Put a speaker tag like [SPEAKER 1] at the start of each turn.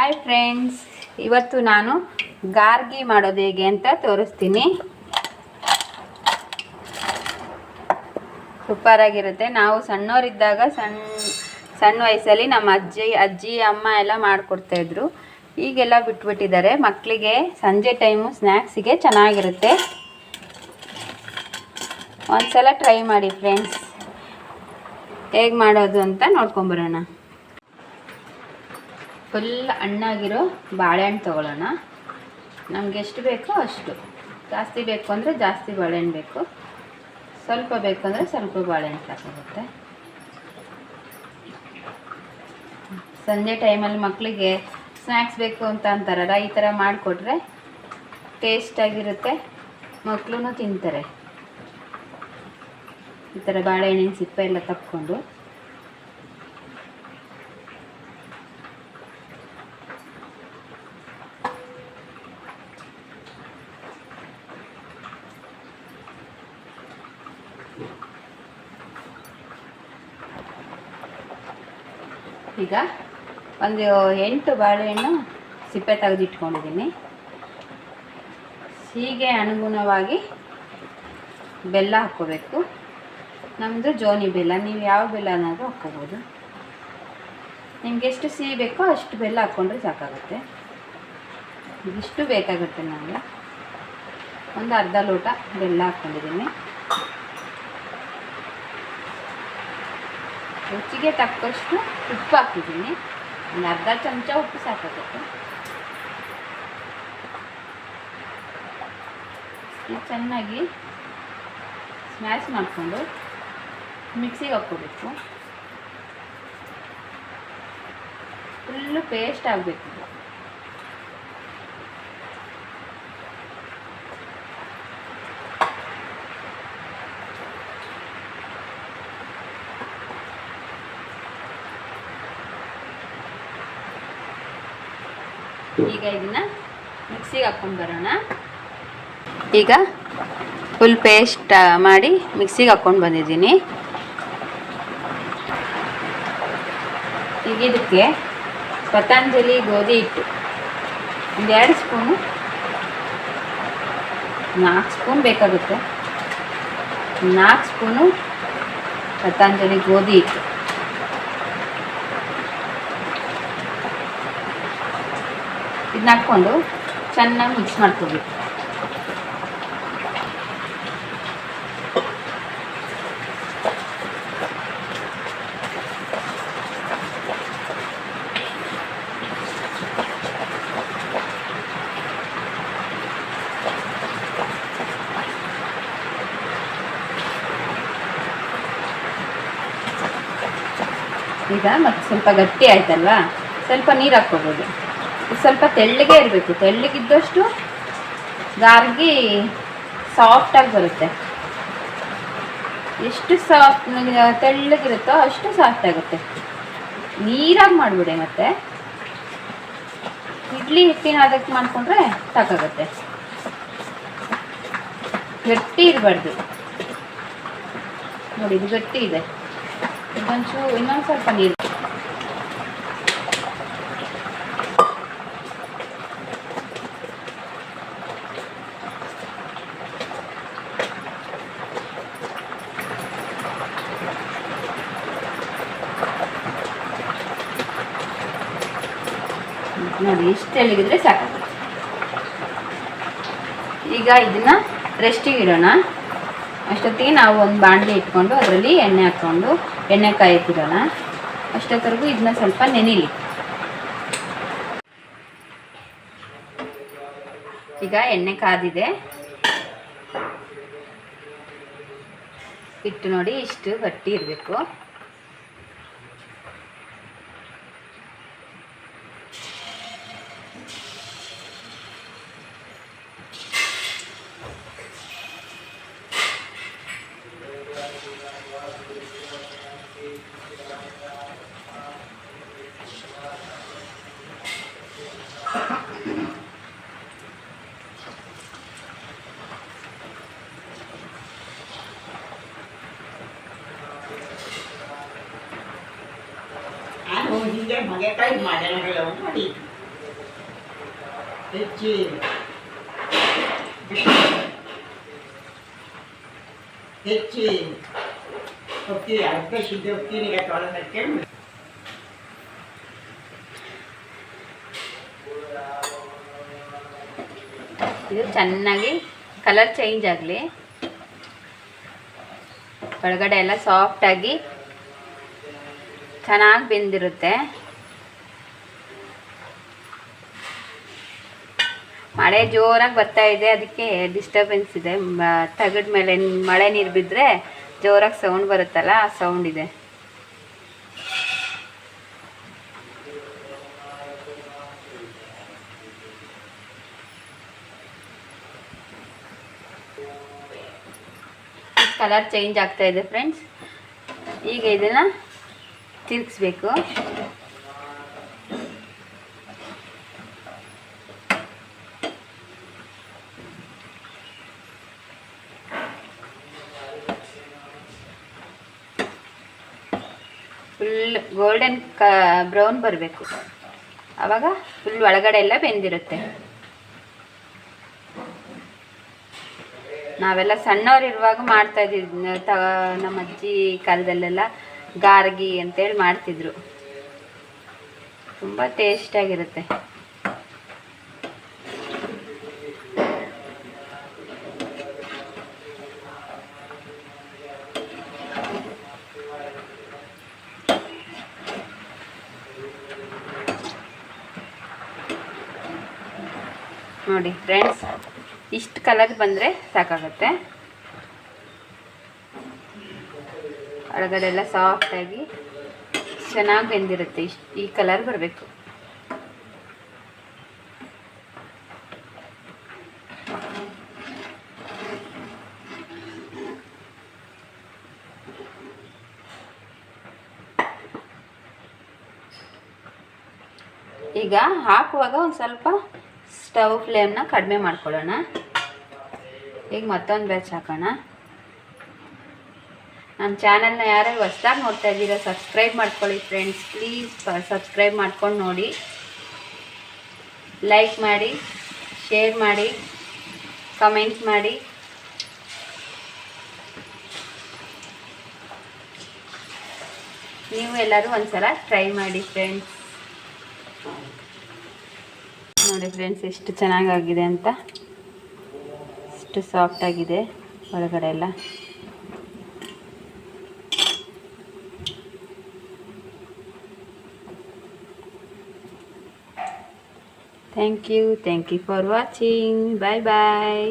[SPEAKER 1] Hi friends, ಇವತ್ತು ನಾನು ಗಾರ್ಗಿ ಮಾಡೋದು ಹೇಗೆ ಅಂತ ತೋರಿಸ್ತೀನಿ. ಸೂಪರಾಗಿರುತ್ತೆ. ನಾವು ಸಣ್ಣವರಿದ್ದಾಗ ಸಣ್ಣ ವಯಸ್ಸಲ್ಲಿ ನಮ್ಮ ಅಜ್ಜಿ ಅಮ್ಮ ಎಲ್ಲ ಮಾಡಿಕೊಡ್ತಾಯಿದ್ರು. ಈಗೆಲ್ಲ ಬಿಟ್ಬಿಟ್ಟಿದ್ದಾರೆ. ಮಕ್ಕಳಿಗೆ ಸಂಜೆ ಟೈಮು ಸ್ನ್ಯಾಕ್ಸಿಗೆ ಚೆನ್ನಾಗಿರುತ್ತೆ. ಒಂದ್ಸಲ ಟ್ರೈ ಮಾಡಿ ಫ್ರೆಂಡ್ಸ್. ಹೇಗೆ ಮಾಡೋದು ಅಂತ ನೋಡ್ಕೊಂಬರೋಣ. ಫುಲ್ ಹಣ್ಣಾಗಿರೋ ಬಾಳೆಹಣ್ಣು ತೊಗೊಳ್ಳೋಣ. ನಮ್ಗೆ ಎಷ್ಟು ಬೇಕೋ ಅಷ್ಟು. ಜಾಸ್ತಿ ಬೇಕು ಅಂದರೆ ಜಾಸ್ತಿ ಬಾಳೆಹಣ್ಣು ಬೇಕು, ಸ್ವಲ್ಪ ಬೇಕು ಅಂದರೆ ಸ್ವಲ್ಪ ಬಾಳೆಹಣ್ಣು ಸಾಕಾಗುತ್ತೆ. ಸಂಜೆ ಟೈಮಲ್ಲಿ ಮಕ್ಕಳಿಗೆ ಸ್ನ್ಯಾಕ್ಸ್ ಬೇಕು ಅಂತ ಅಂತಾರಲ್ಲ, ಈ ಥರ ಮಾಡಿಕೊಟ್ರೆ ಟೇಸ್ಟಾಗಿರುತ್ತೆ, ಮಕ್ಕಳು ತಿಂತಾರೆ. ಈ ಥರ ಬಾಳೆಹಣ್ಣಿನ ಸಿಪ್ಪೆ ಎಲ್ಲ ತಕ್ಕೊಂಡು ಈಗ ಒಂದು 8 ಬಾಳೆಹಣ್ಣು ಸಿಪ್ಪೆ ತೆಗೆದಿಟ್ಕೊಂಡಿದ್ದೀನಿ. ಹೀಗೆ ಅನುಗುಣವಾಗಿ ಬೆಲ್ಲ ಹಾಕ್ಕೋಬೇಕು. ನಮ್ಮದು ಜೋನಿ ಬೆಲ್ಲ, ನೀವು ಯಾವ ಬೆಲ್ಲನಾದರೂ ಹಾಕ್ಕೋಬೋದು. ನಿಮ್ಗೆ ಎಷ್ಟು ಸಿಹಿ ಬೇಕೋ ಅಷ್ಟು ಬೆಲ್ಲ ಹಾಕ್ಕೊಂಡ್ರೆ ಸಾಕಾಗುತ್ತೆ. ಇದಿಷ್ಟು ಬೇಕಾಗುತ್ತೆ. ನನಗೆ ಒಂದು ಅರ್ಧ ಲೋಟ ಬೆಲ್ಲ ಹಾಕ್ಕೊಂಡಿದ್ದೀನಿ. ರುಚಿಗೆ ತಕ್ಕಷ್ಟು ಉಪ್ಪು ಹಾಕಿದ್ದೀನಿ. ಒಂದು ಅರ್ಧ ಚಮಚ ಉಪ್ಪು ಸಾಕಾಗುತ್ತೆ. ಇದು ಚೆನ್ನಾಗಿ ಸ್ಮ್ಯಾಶ್ ಮಾಡಿಕೊಂಡು ಮಿಕ್ಸಿಗೆ ಹಾಕ್ಕೋಬೇಕು. ಫುಲ್ಲು ಪೇಸ್ಟ್ ಆಗಬೇಕು. ಈಗ ಇದನ್ನ ಮಿಕ್ಸಿಗೆ ಹಾಕ್ಕೊಂಡು ಬರೋಣ. ಈಗ ಫುಲ್ ಪೇಸ್ಟ್ ಮಾಡಿ ಮಿಕ್ಸಿಗೆ ಹಾಕ್ಕೊಂಡು ಬಂದಿದ್ದೀನಿ. ಈಗ ಇದಕ್ಕೆ ಪತಂಜಲಿ ಗೋಧಿ ಹಿಟ್ಟು ಒಂದು 2 ಸ್ಪೂನು, 4 ಸ್ಪೂನ್ ಬೇಕಾಗುತ್ತೆ. 4 ಸ್ಪೂನು ಪತಂಜಲಿ ಗೋಧಿ ಹಿಟ್ಟು. ಇದನ್ನ ಹಾಕ್ಕೊಂಡು ಚೆನ್ನಾಗಿ ಮಿಕ್ಸ್ ಮಾಡ್ಕೋಬೇಕು. ಈಗ ಮತ್ತೆ ಸ್ವಲ್ಪ ಗಟ್ಟಿ ಆಯ್ತಲ್ವಾ, ಸ್ವಲ್ಪ ನೀರು ಹಾಕ್ಕೋಬೋದು. ಸ್ವಲ್ಪ ತೆಳ್ಳಗೆ ಇರಬೇಕು. ತೆಳ್ಳಗಿದ್ದಷ್ಟು ಗಾರ್ಗಿ ಸಾಫ್ಟಾಗಿ ಬರುತ್ತೆ. ಎಷ್ಟು ತೆಳ್ಳಗಿರುತ್ತೋ ಅಷ್ಟು ಸಾಫ್ಟ್ ಆಗುತ್ತೆ. ನೀರಾಗಿ ಮಾಡಿಬಿಡಿ. ಮತ್ತು ಇಡ್ಲಿ ಹಿಟ್ಟಿನ ಅದಕ್ಕೆ ಮಾಡಿಕೊಂಡ್ರೆ ಸಾಕಾಗುತ್ತೆ. ಗಟ್ಟಿ ಇರಬಾರ್ದು. ನೋಡಿ, ಇದು ಗಟ್ಟಿ ಇದೆ. ಇನ್ನೊಂದು ಸ್ವಲ್ಪ ನೀರು. ನೋಡಿ, ಇಷ್ಟು ತೆಳ್ಳಗಿದ್ರೆ ಸಾಕಾಗುತ್ತೆ. ಈಗ ಇದನ್ನ ರೆಸ್ಟಿಗೆ ಇಡೋಣ. ಅಷ್ಟೊತ್ತಿಗೆ ನಾವು ಒಂದು ಬಾಣಲಿ ಇಟ್ಕೊಂಡು ಅದರಲ್ಲಿ ಎಣ್ಣೆ ಹಾಕ್ಕೊಂಡು ಎಣ್ಣೆ ಕಾಯ್ತಿರೋಣ. ಅಷ್ಟೊತ್ತರೆಗೂ ಇದನ್ನ ಸ್ವಲ್ಪ ನೆನಿಲಿ. ಈಗ ಎಣ್ಣೆ ಕಾದಿದೆ. ಹಿಟ್ಟು ನೋಡಿ, ಇಷ್ಟು ಗಟ್ಟಿ ಇರಬೇಕು.
[SPEAKER 2] ಹಿಂಗೆ ಮಗೆಕಾಯಿ ಮಾಡ್ಯಾನ ಮಾಡಿ ಹೆಚ್ಚಿ ಹೆಚ್ಚಿ ಹೋಗ್ತೀವಿ ಅರ್ಧ ಶುದ್ಧ ಹೋಗ್ತೀನಿ ಈಗ ತೊಳೆದಕ್ಕೆ.
[SPEAKER 1] ಇದು ಚೆನ್ನಾಗಿ ಕಲರ್ ಚೇಂಜ್ ಆಗಲಿ, ಒಳಗಡೆ ಎಲ್ಲ ಸಾಫ್ಟಾಗಿ ಚೆನ್ನಾಗಿ ಬೆಂದಿರುತ್ತೆ. ಮಳೆ ಜೋರಾಗಿ ಬರ್ತಾ ಇದೆ, ಅದಕ್ಕೆ ಡಿಸ್ಟರ್ಬೆನ್ಸ್ ಇದೆ. ತಗಡ ಮೇಲೆ ಮಳೆ ನೀರು ಬಿದ್ದರೆ ಜೋರಾಗಿ ಸೌಂಡ್ ಬರುತ್ತಲ್ಲ, ಆ ಸೌಂಡ್ ಇದೆ. ಕಲರ್ ಚೇಂಜ್ ಆಗ್ತಾ ಇದೆ ಫ್ರೆಂಡ್ಸ್. ಈಗ ಇದನ್ನು ತಿರುಗಿಸ್ಬೇಕು. ಫುಲ್ ಗೋಲ್ಡನ್ ಬ್ರೌನ್ ಬರಬೇಕು, ಆವಾಗ ಫುಲ್ ಒಳಗಡೆ ಎಲ್ಲ ಬೆಂದಿರುತ್ತೆ. ನಾವೆಲ್ಲ ಸಣ್ಣವರಿರುವಾಗ ಮಾಡ್ತಾ ಇದ್ದಿದ್ದು, ನಮ್ಮ ಅಜ್ಜಿ ಕಾಲದಲ್ಲೆಲ್ಲ ಗಾರ್ಗಿ ಅಂತೇಳಿ ಮಾಡ್ತಿದ್ರು. ತುಂಬ ಟೇಸ್ಟಾಗಿರುತ್ತೆ. ನೋಡಿ ಫ್ರೆಂಡ್ಸ್, ಇಷ್ಟು ಕಲರ್ ಬಂದರೆ ಸಾಕಾಗುತ್ತೆ. ಒಳಗಡೆ ಎಲ್ಲ ಸಾಫ್ಟಾಗಿ ಚೆನ್ನಾಗಿ ಬೆಂದಿರುತ್ತೆ. ಈ ಕಲರ್ ಬರಬೇಕು. ಈಗ ಹಾಕುವಾಗ ಒಂದು ಸ್ವಲ್ಪ ಸ್ಟವ್ ಫ್ಲೇಮ್ನ ಕಡಿಮೆ ಮಾಡ್ಕೊಳ್ಳೋಣ. ಈಗ ಮತ್ತೊಂದು ಬ್ಯಾಚ್ ಹಾಕೋಣ. ನಮ್ಮ ಚಾನಲ್ನ ಯಾರು ಹೊಸ್ದಾಗಿ ನೋಡ್ತಾ ಇದ್ದೀರಾ ಸಬ್ಸ್ಕ್ರೈಬ್ ಮಾಡ್ಕೊಳ್ಳಿ ಫ್ರೆಂಡ್ಸ್. ಪ್ಲೀಸ್ ಸಬ್ಸ್ಕ್ರೈಬ್ ಮಾಡ್ಕೊಂಡು ನೋಡಿ, ಲೈಕ್ ಮಾಡಿ, ಶೇರ್ ಮಾಡಿ, ಕಮೆಂಟ್ಸ್ ಮಾಡಿ. ನೀವು ಎಲ್ಲರೂ ಒಂದ್ಸಲ ಟ್ರೈ ಮಾಡಿ ಫ್ರೆಂಡ್ಸ್. ನೋಡಿ ಫ್ರೆಂಡ್ಸ್, ಎಷ್ಟು ಚೆನ್ನಾಗಾಗಿದೆ ಅಂತ, ಎಷ್ಟು ಸಾಫ್ಟಾಗಿದೆ ಒಳಗಡೆ ಎಲ್ಲ. Thank you for watching. Bye bye.